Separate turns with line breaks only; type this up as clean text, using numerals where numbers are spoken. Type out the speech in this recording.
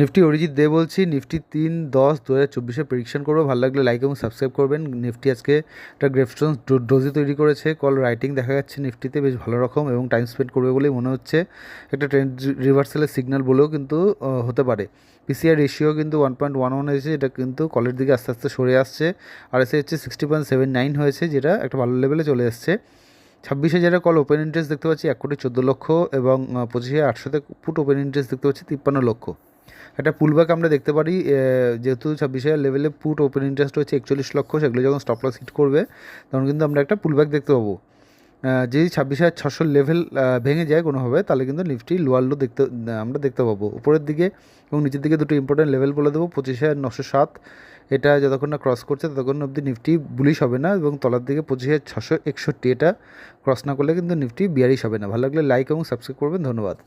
Nifty Arijit দে বলছি। Nifty 3/10/2024 prediction করবো। ভালো লাগলে লাইক এবং সাবস্ক্রাইব করবেন। নিফটি আজকে একটা গ্রেভস্টোন ডোজি তৈরি করেছে, কল রাইটিং দেখা যাচ্ছে নিফটিতে বেশ ভালো রকম, এবং টাইম স্পেন্ড করবে বলেই মনে হচ্ছে। একটা ট্রেন্ড রিভার্সালের সিগন্যাল বলেও কিন্তু হতে পারে। পিসিআর রেশিও কিন্তু 1.11 হয়েছে, এটা কিন্তু কলের দিকে আস্তে আস্তে সরে আসছে। আর এসে হচ্ছে 60.79 হয়েছে, যেটা একটা ভালো লেভেলে চলে এসছে। 26,000 কল ওপেন ইন্টারেস্ট দেখতে পাচ্ছি 1,14,00,000, এবং 25,800 পুট ওপেন ইন্টারেস্ট দেখতে পাচ্ছি 53,00,000। একটা পুলব্যাক আমরা দেখতে পারি, যেহেতু 26,000 লেভেলে পুট ওপেন ইন্টারেস্ট হচ্ছে 41,00,000, সেগুলো যখন স্টপ লস হিট করবে তখন কিন্তু আমরা একটা পুলব্যাক দেখতে পাবো। যদি 26,600 লেভেল ভেঙে যায় কোনোভাবে, তাহলে কিন্তু নিফটি লোয়ার লো আমরা দেখতে পাবো উপরের দিকে, এবং নিচের দিকে দুটো ইম্পর্টেন্ট লেভেল বলে দেবো। 25,907, এটা যতক্ষণ না ক্রস করছে ততক্ষণ অবধি নিফটি বুলিশ হবে না, এবং তলার দিকে 25,661, এটা ক্রস না করলে কিন্তু নিফটি বিয়ারিশ হবে না। ভালো লাগলে লাইক এবং সাবস্ক্রাইব করবেন। ধন্যবাদ।